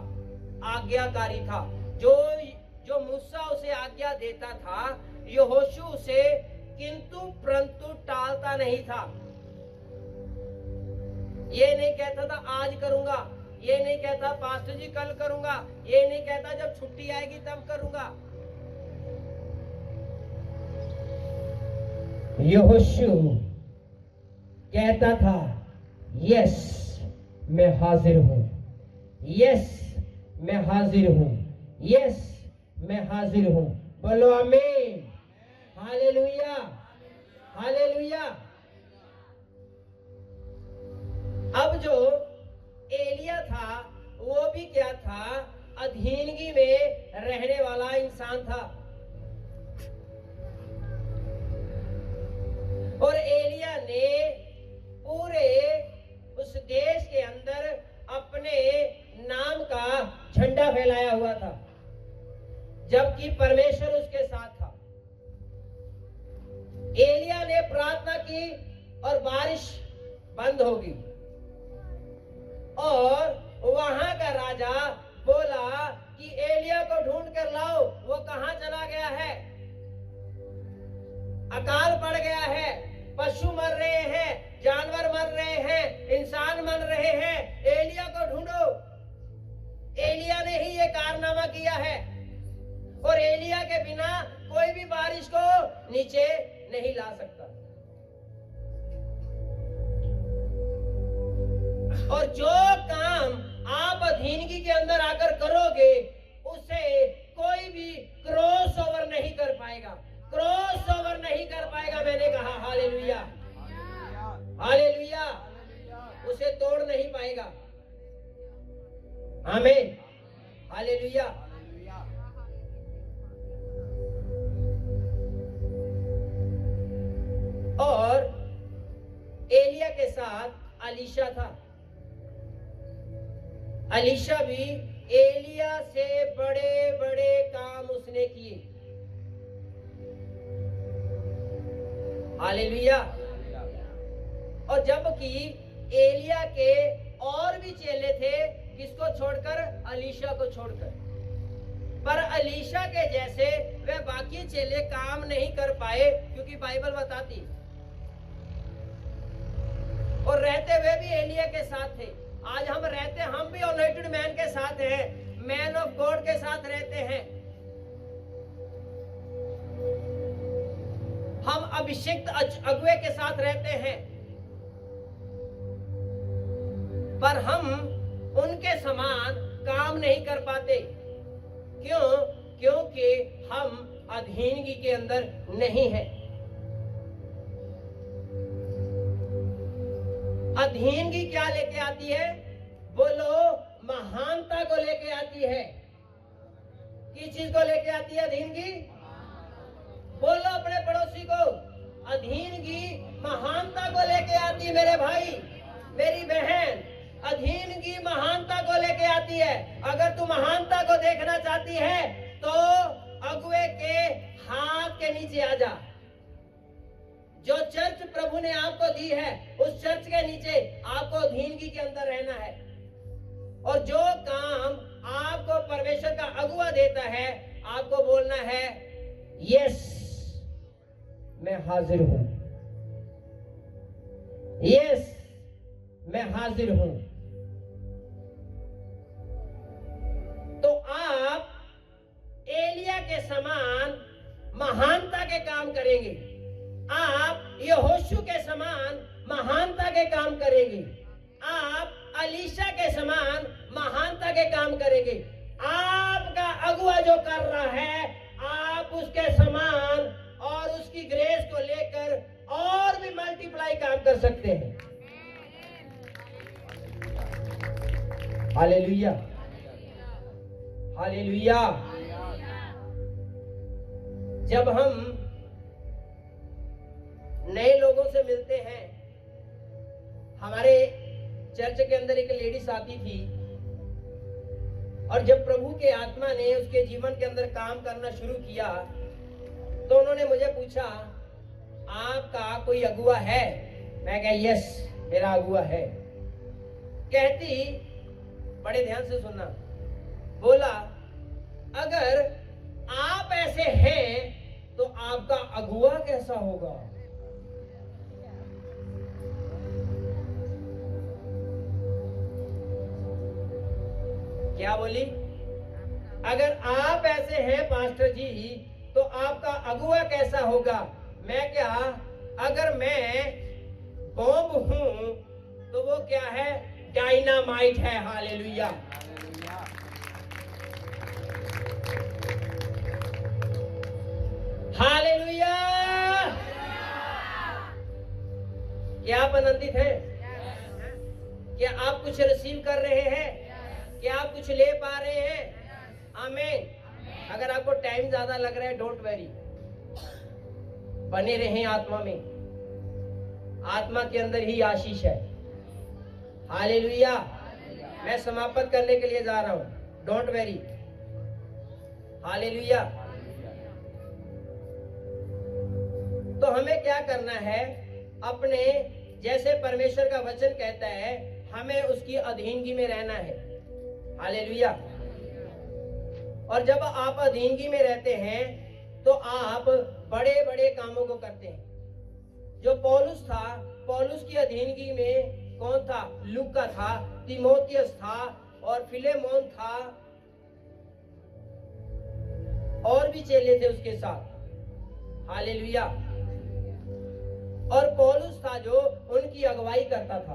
आज्ञाकारी था। जो मूसा उसे आज्ञा देता था, यहोशू उसे किंतु परंतु टालता नहीं था। ये नहीं कहता था आज करूंगा, ये नहीं कहता पास्टर जी कल करूंगा, ये नहीं कहता जब छुट्टी आएगी तब करूंगा। यहोशू कहता था यस मैं हाजिर हूं, यस मैं हाजिर हूं, यस मैं हाजिर हूं। बोलो आमीन। Hallelujah, hallelujah. अब जो एलिया था वो भी क्या था? अधीनगी में रहने वाला इंसान था। और एलिया ने पूरे उस देश के अंदर अपने नाम का झंडा फैलाया हुआ था, जबकि परमेश्वर उसके साथ था। एलिया ने प्रार्थना की और बारिश बंद होगी, और वहां का राजा बोला कि एलिया को ढूंढ कर लाओ, वो कहां चला गया है? अकाल पड़ गया है, पशु मर रहे हैं, जानवर मर रहे हैं, इंसान मर रहे हैं, एलिया को ढूंढो। एलिया ने ही ये कारनामा किया है, और एलिया के बिना कोई भी बारिश को नीचे नहीं ला सकता। और जो काम आप अधीनगी के अंदर आकर करोगे, उसे कोई भी क्रॉस ओवर नहीं कर पाएगा। मैंने कहा हालेलुया, हालेलुया, उसे तोड़ नहीं पाएगा। आमीन, हालेलुया। और एलिया के साथ अलीशा था। अलीशा भी एलिया से बड़े बड़े काम उसने किए। हालेलुया। और जबकि एलिया के और भी चेले थे, किसको छोड़कर? अलीशा को छोड़कर। पर अलीशा के जैसे वे बाकी चेले काम नहीं कर पाए, क्योंकि बाइबल बताती। और रहते हुए भी एलिया के साथ थे। आज हम रहते, हम भी अनॉइंटेड मैन के साथ हैं, मैन ऑफ गॉड के साथ रहते हैं, हम अभिषिक्त अगुवे के साथ रहते हैं, पर हम उनके समान काम नहीं कर पाते। क्यों? क्योंकि हम अधीनगी के अंदर नहीं हैं। अधीनगी क्या लेके आती है? बोलो, महानता को लेके आती है। किस चीज को लेके आती है अधीनगी? बोलो अपने पड़ोसी को, अधीनगी महानता को लेके आती है। मेरे भाई, मेरी बहन, अधीनगी महानता को लेके आती है। अगर तू महानता को देखना चाहती है तो अगुवे के हाथ के नीचे आ जा। जो चर्च प्रभु ने आपको दी है, उस चर्च के नीचे आपको अधीनगी के अंदर रहना है। और जो काम आपको परमेश्वर का अगुवा देता है, आपको बोलना है, यस, मैं हाजिर हूं, यस, मैं हाजिर हूं। तो आप एलिया के समान महानता के काम करेंगे, आप यहोशू के समान महानता के काम करेंगे, आप अलीशा के समान महानता के काम करेंगे। आपका अगुवा जो कर रहा है, आप उसके समान और उसकी ग्रेस को लेकर और भी मल्टीप्लाई काम कर सकते हैं। Hallelujah, hallelujah. जब हम नए लोगों से मिलते हैं, हमारे चर्च के अंदर एक लेडीज आती थी, और जब प्रभु के आत्मा ने उसके जीवन के अंदर काम करना शुरू किया, तो उन्होंने मुझे पूछा, आपका कोई अगुवा है? मैं कहा, यस, मेरा अगुवा है। कहती, बड़े ध्यान से सुनना, बोला, अगर आप ऐसे हैं तो आपका अगुवा कैसा होगा? क्या बोली? अगर आप ऐसे हैं पास्टर जी, तो आपका अगुवा कैसा होगा? मैं क्या, अगर मैं बॉम्ब हूं तो वो क्या है? डायनामाइट है। Hallelujah, hallelujah. क्या आप आनंदित हैं? क्या आप कुछ रिसीव कर रहे हैं? क्या आप कुछ ले पा रहे हैं? आमीन। अगर आपको टाइम ज्यादा लग रहा है, डोंट वेरी, बने रहें आत्मा में। आत्मा के अंदर ही आशीष है। हालेलुया। मैं समाप्त करने के लिए जा रहा हूं, डोंट वेरी। हालेलुया। तो हमें क्या करना है? अपने, जैसे परमेश्वर का वचन कहता है, हमें उसकी अधीनगी में रहना है। हालेलुया। और जब आप अधीनगी में रहते हैं तो आप बड़े बड़े कामों को करते हैं। जो पौलुस था, पौलुस की अधीनगी में कौन था? लूका था, तीमोथियस था, और फिलेमोन था, और भी चेले थे उसके साथ। हालेलुया। और पौलुस था जो उनकी अगुवाई करता था।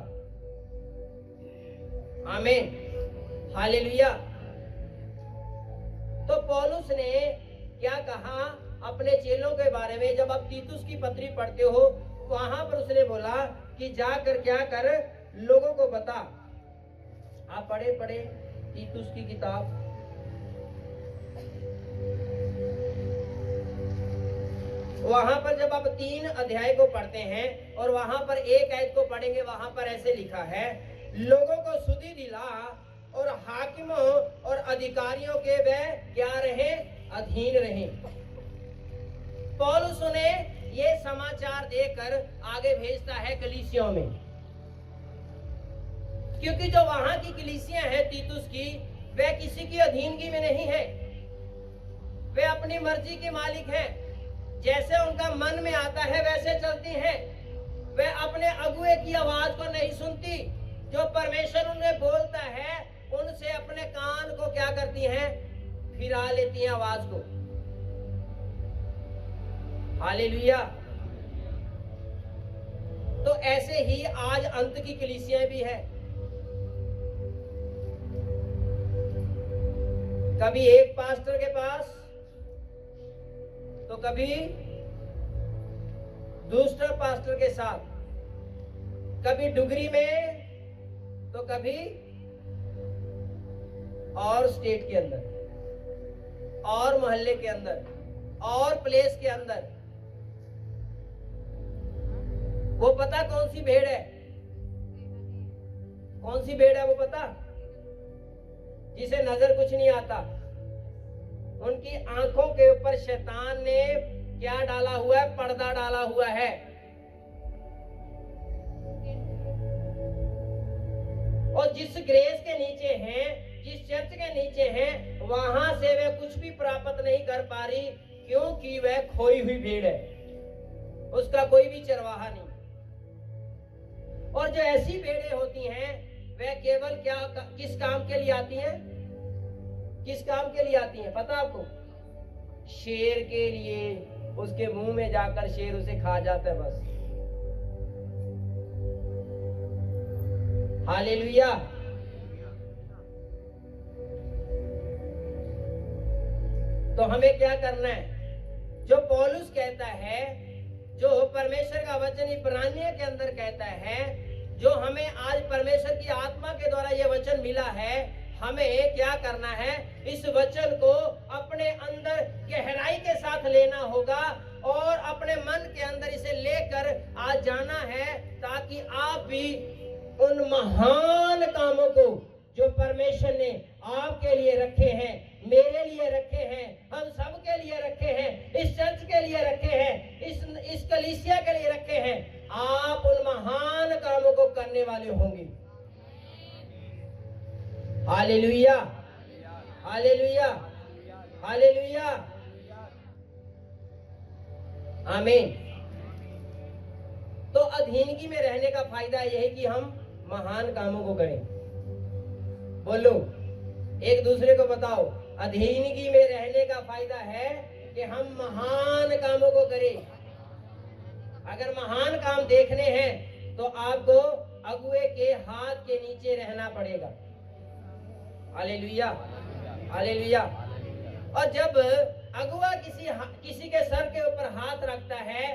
आमीन, हालेलुया। तो पौलुस ने क्या कहा? अपने चेलों के बारे में, जब आप तीतुस की पत्री पढ़ते हो वहां पर उसने बोला कि जाकर क्या कर, लोगों को बता। आप पढ़े तीतुस की किताब, वहां पर जब आप 3 अध्याय को पढ़ते हैं और वहां पर 1 आयत को पढ़ेंगे, वहां पर ऐसे लिखा है, लोगों को सुधि दिला और हाकिमों और अधिकारियों के वे क्या रहे, अधीन रहे। पौलुस ने ये समाचार देकर आगे भेजता है कलीसियों में, क्योंकि जो वहां की कलीसियां हैं तीतुस की, वे किसी की अधीनगी में नहीं है, वे अपनी मर्जी के मालिक हैं, जैसे उनका मन में आता है वैसे चलती हैं। वे अपने अगुए की आवाज को नहीं सुनती, जो परमेश्वर उन्हें बोलता है उनसे अपने कान को क्या करती हैं, फिरा लेती हैं आवाज को। हालेलुया। तो ऐसे ही आज अंत की कलीसियां भी है। कभी एक पास्टर के पास, तो कभी दूसरा पास्टर के साथ, कभी डुगरी में, तो कभी और स्टेट के अंदर, और मोहल्ले के अंदर, और प्लेस के अंदर। वो पता कौन सी भेड़ है, कौन सी भेड़ है वो पता, जिसे नजर कुछ नहीं आता। उनकी आंखों के ऊपर शैतान ने क्या डाला हुआ है, पर्दा डाला हुआ है। और जिस ग्रेस के नीचे हैं, जिस चर्च के नीचे हैं, वहां से वे कुछ भी प्राप्त नहीं कर पा रही, क्योंकि वह खोई हुई भीड़ है, उसका कोई भी चरवाहा नहीं। और जो ऐसी भेड़ें होती हैं, वह केवल क्या, किस काम के लिए आती हैं, किस काम के लिए आती हैं पता आपको, शेर के लिए। उसके मुंह में जाकर शेर उसे खा जाता है बस। हालेलुया। तो हमें क्या करना है, जो पौलुस कहता है, जो परमेश्वर का वचन इब्रानियों के अंदर कहता है, जो हमें आज परमेश्वर की आत्मा के द्वारा यह वचन मिला है, हमें क्या करना है, इस वचन को अपने अंदर गहराई के साथ लेना होगा और अपने मन के अंदर इसे लेकर आज जाना है, ताकि आप भी उन महान कामों को जो परमेश्वर ने आपके लिए रखे हैं, मेरे लिए रखे हैं, हम सब के लिए रखे हैं, इस चर्च के लिए रखे हैं, इस कलीसिया के लिए रखे हैं, आप उन महान कामों को करने वाले होंगे। हालेलुया, हालेलुया, हालेलुया, आमीन। तो अधीनगी में रहने का फायदा यह है कि हम महान कामों को करें। बोलो, एक दूसरे को बताओ, अधीनगी में रहने का फायदा है कि हम महान कामों को करें। अगर महान काम देखने हैं तो आपको अगुए के हाथ के नीचे रहना पड़ेगा। Hallelujah, hallelujah. और जब अगुआ किसी के सर के ऊपर हाथ रखता है,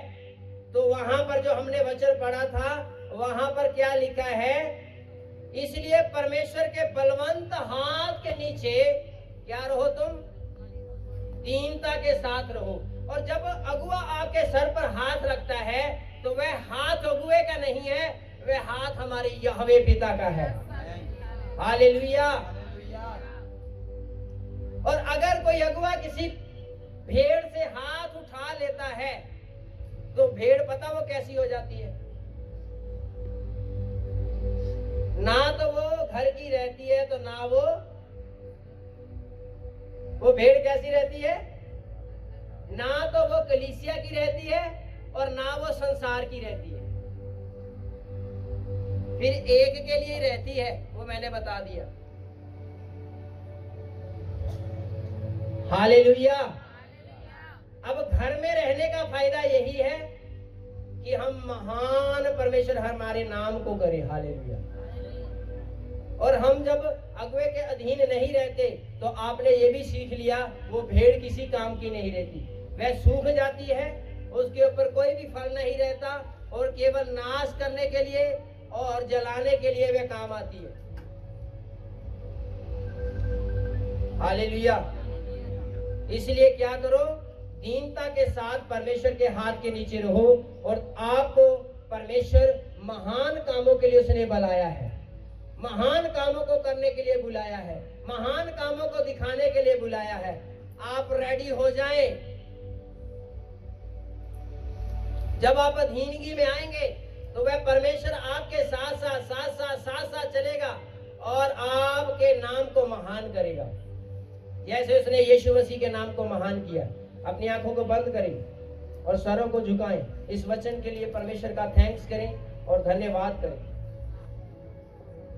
तो वहां पर जो हमने वचन पढ़ा था, वहां पर क्या लिखा है, इसलिए परमेश्वर के बलवंत हाथ के नीचे क्या रहो, तुम दीनता के साथ रहो। और जब अगुआ आपके सर पर हाथ रखता है, तो वह हाथ अगुए का नहीं है, वह हाथ हमारे यहोवा पिता का है। हालेलुया। और अगर कोई अगुआ किसी भेड़ से हाथ उठा लेता है, तो भेड़ पता वो कैसी हो जाती है, ना तो वो घर की रहती है, तो ना वो भेड़ कैसी रहती है, ना तो वो कलीसिया की रहती है और ना वो संसार की रहती है, फिर एक के लिए रहती है, वो मैंने बता दिया। हालेलुया। अब घर में रहने का फायदा यही है कि हम महान परमेश्वर हमारे नाम को करें। हालेलुया। और हम जब अगुए के अधीन नहीं रहते, तो आपने ये भी सीख लिया, वो भेड़ किसी काम की नहीं रहती। वह सूख जाती है, उसके ऊपर कोई भी फल नहीं रहता और केवल नाश करने के लिए और जलाने के लिए वह काम आती है। हालेलुया। इसलिए क्या करो, दीनता के साथ परमेश्वर के हाथ के नीचे रहो और आपको परमेश्वर महान कामों के लिए उसने बुलाया है, महान कामों को करने के लिए बुलाया है, महान कामों को दिखाने के लिए बुलाया है। आप रेडी हो जाएं। जब आप अधीनगी में आएंगे तो वह परमेश्वर आपके साथ चलेगा और आपके नाम को महान करेगा, जैसे उसने यीशु मसीह के नाम को महान किया। अपनी आंखों को बंद करें और सरों को झुकाएं। इस वचन के लिए परमेश्वर का थैंक्स करें और धन्यवाद करें।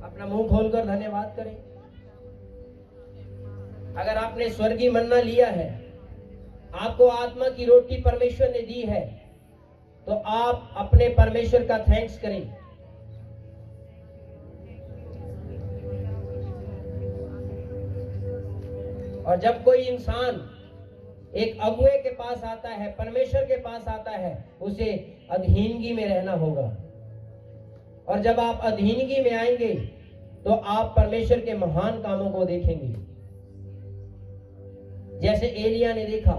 अपना मुंह खोलकर धन्यवाद करें। अगर आपने स्वर्गीय मन्ना लिया है, आपको आत्मा की रोटी परमेश्वर ने दी है, तो आप अपने परमेश्वर का थैंक्स करें। और जब कोई इंसान एक अगुए के पास आता है, परमेश्वर के पास आता है, उसे अधीनगी में रहना होगा। और जब आप अधीनगी में आएंगे तो आप परमेश्वर के महान कामों को देखेंगे, जैसे एलिया ने देखा,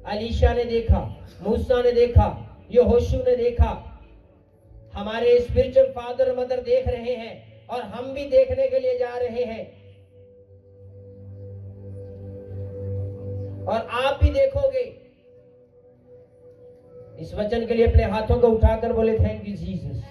अलीशा ने देखा, मूसा ने देखा, यहोशू ने देखा। हमारे स्पिरिचुअल फादर और मदर देख रहे हैं और हम भी देखने के लिए जा रहे हैं। और आप भी देखोगे। इस वचन के लिए अपने हाथों को उठाकर बोले थैंक यू जीसस।